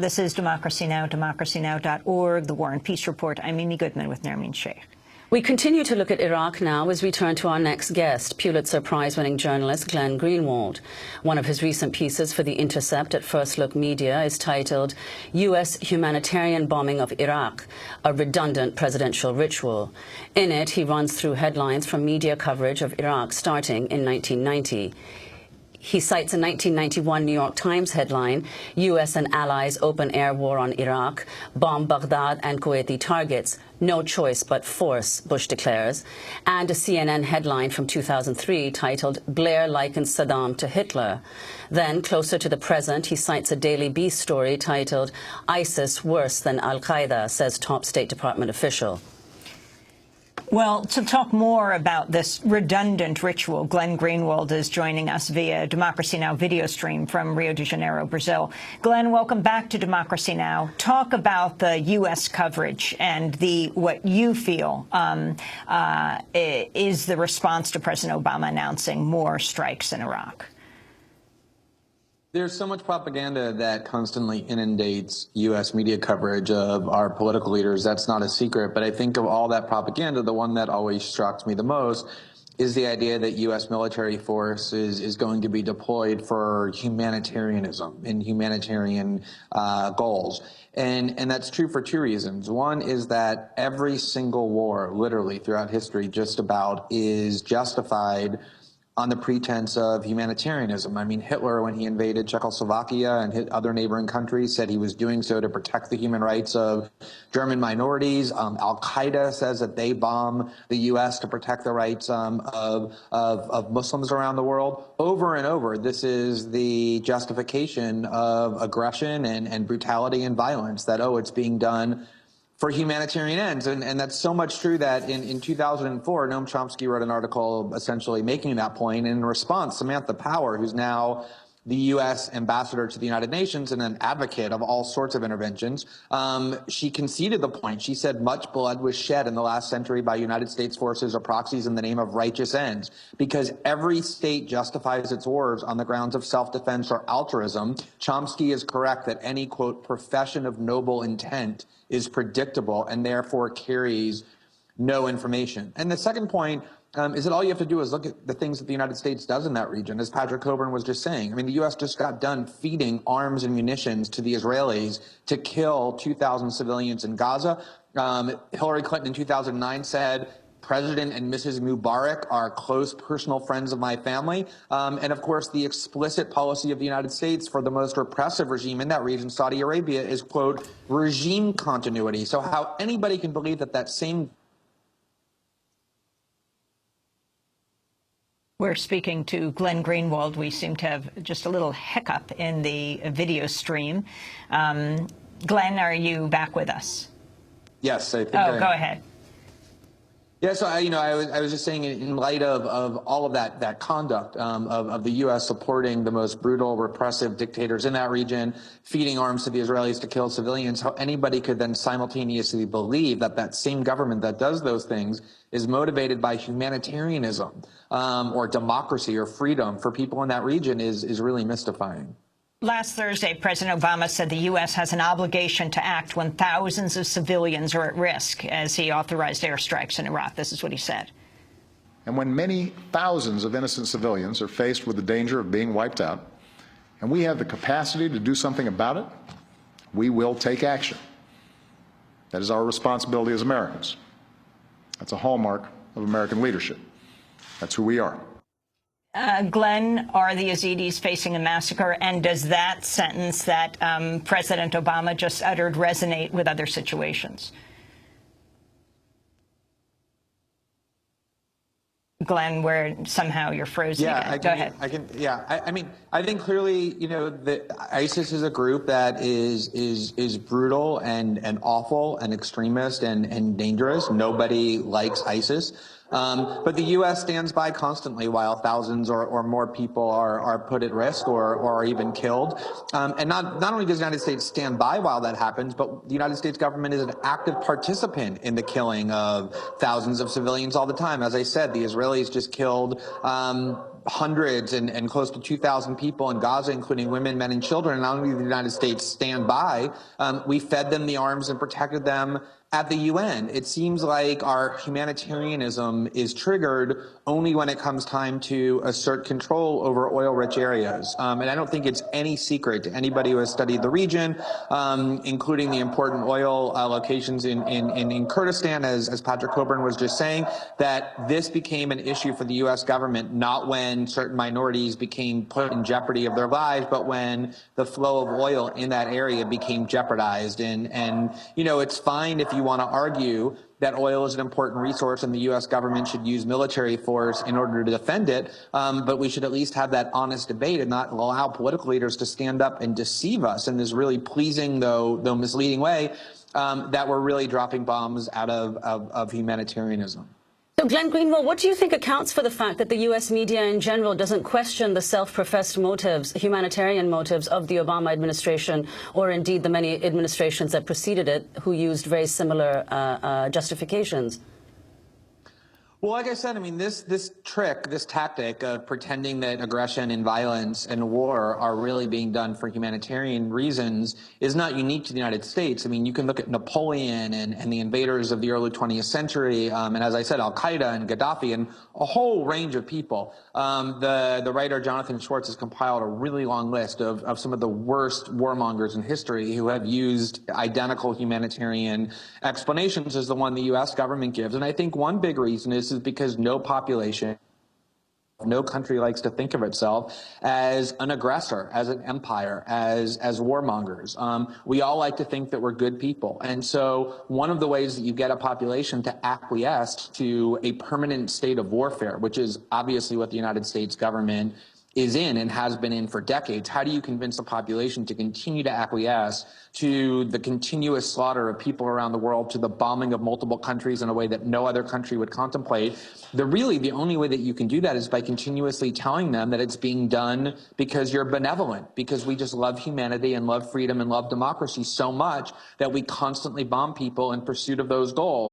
This is Democracy Now!, democracynow.org, the War and Peace Report. I'm Amy Goodman with Nermeen Sheikh. We continue to look at Iraq now as we turn to our next guest, Pulitzer Prize-winning journalist Glenn Greenwald. One of his recent pieces for The Intercept at First Look Media is titled U.S. Humanitarian Bombing of Iraq, a Redundant Presidential Ritual. In it, he runs through headlines from media coverage of Iraq starting in 1990. He cites a 1991 New York Times headline, U.S. and allies open air war on Iraq, bomb Baghdad and Kuwaiti targets, no choice but force, Bush declares, and a CNN headline from 2003 titled, Blair likens Saddam to Hitler. Then, closer to the present, he cites a Daily Beast story titled, ISIS worse than Al-Qaeda, says top State Department official. Well, to talk more about this redundant ritual, Glenn Greenwald is joining us via Democracy Now! Video stream from Rio de Janeiro, Brazil. Glenn, welcome back to Democracy Now! Talk about the U.S. coverage and what you feel is the response to President Obama announcing more strikes in Iraq. There's so much propaganda that constantly inundates U.S. media coverage of our political leaders. That's not a secret. But I think of all that propaganda, the one that always shocks me the most is the idea that U.S. military force is going to be deployed for humanitarianism and humanitarian goals. And that's true for two reasons. One is that every single war, literally throughout history, just about is justified on the pretense of humanitarianism. I mean, Hitler, when he invaded Czechoslovakia and other neighboring countries, said he was doing so to protect the human rights of German minorities. Al-Qaeda says that they bomb the U.S. to protect the rights of Muslims around the world. Over and over, this is the justification of aggression and brutality and violence, that, oh, it's being done for humanitarian ends. And that's so much true that in 2004, Noam Chomsky wrote an article essentially making that point. And in response, Samantha Power, who's now the U.S. ambassador to the United Nations and an advocate of all sorts of interventions, she conceded the point. She said much blood was shed in the last century by United States forces or proxies in the name of righteous ends, because every state justifies its wars on the grounds of self-defense or altruism. Chomsky is correct that any, quote, profession of noble intent is predictable and therefore carries no information. And the second point is that all you have to do is look at the things that the United States does in that region, as Patrick Coburn was just saying. I mean, the U.S. just got done feeding arms and munitions to the Israelis to kill 2,000 civilians in Gaza. Hillary Clinton in 2009 said, President and Mrs. Mubarak are close personal friends of my family. And of course, the explicit policy of the United States for the most repressive regime in that region, Saudi Arabia, is, quote, regime continuity. So how anybody can believe that that same... We're speaking to Glenn Greenwald. We seem to have just a little hiccup in the video stream. Glenn, are you back with us? Yes, I think go ahead. Yeah, so I was just saying, in light of all of that conduct of the U.S. supporting the most brutal, repressive dictators in that region, feeding arms to the Israelis to kill civilians, how anybody could then simultaneously believe that that same government that does those things is motivated by humanitarianism or democracy or freedom for people in that region is really mystifying. Last Thursday, President Obama said the U.S. has an obligation to act when thousands of civilians are at risk, as he authorized airstrikes in Iraq. This is what he said. And when many thousands of innocent civilians are faced with the danger of being wiped out, and we have the capacity to do something about it, we will take action. That is our responsibility as Americans. That's a hallmark of American leadership. That's who we are. Glenn, are the Yazidis facing a massacre? And does that sentence that President Obama just uttered resonate with other situations? Glenn, where somehow you're frozen again. Go ahead. I mean, I think clearly, that ISIS is a group that is brutal and awful and extremist and dangerous. Nobody likes ISIS. But the U.S. stands by constantly while thousands or more people are put at risk or are even killed. And not only does the United States stand by while that happens, but the United States government is an active participant in the killing of thousands of civilians all the time. As I said, the Israelis just killed hundreds and close to 2,000 people in Gaza, including women, men, and children, and not only did the United States stand by, we fed them the arms and protected them at the UN. It seems like our humanitarianism is triggered only when it comes time to assert control over oil-rich areas. And I don't think it's any secret to anybody who has studied the region, including the important oil locations in Kurdistan, as Patrick Coburn was just saying, that this became an issue for the U.S. government, not when certain minorities became put in jeopardy of their lives, but when the flow of oil in that area became jeopardized. And you know, it's fine if you want to argue that oil is an important resource and the U.S. government should use military force in order to defend it, but we should at least have that honest debate and not allow political leaders to stand up and deceive us in this really pleasing, though misleading way, that we're really dropping bombs out of humanitarianism. So, Glenn Greenwald, what do you think accounts for the fact that the U.S. media in general doesn't question the self-professed motives, humanitarian motives of the Obama administration, or indeed the many administrations that preceded it who used very similar justifications? Well, like I said, I mean, this trick, this tactic of pretending that aggression and violence and war are really being done for humanitarian reasons is not unique to the United States. I mean, you can look at Napoleon and the invaders of the early 20th century, and as I said, Al-Qaeda and Gaddafi and a whole range of people. The writer Jonathan Schwartz has compiled a really long list of some of the worst warmongers in history who have used identical humanitarian explanations as the one the U.S. government gives. And I think one big reason is because no population, no country likes to think of itself as an aggressor, as an empire, as warmongers. We all like to think that we're good people. And so one of the ways that you get a population to acquiesce to a permanent state of warfare, which is obviously what the United States government is in and has been in for decades. How do you convince the population to continue to acquiesce to the continuous slaughter of people around the world, to the bombing of multiple countries in a way that no other country would contemplate? The only way that you can do that is by continuously telling them that it's being done because you're benevolent, because we just love humanity and love freedom and love democracy so much that we constantly bomb people in pursuit of those goals.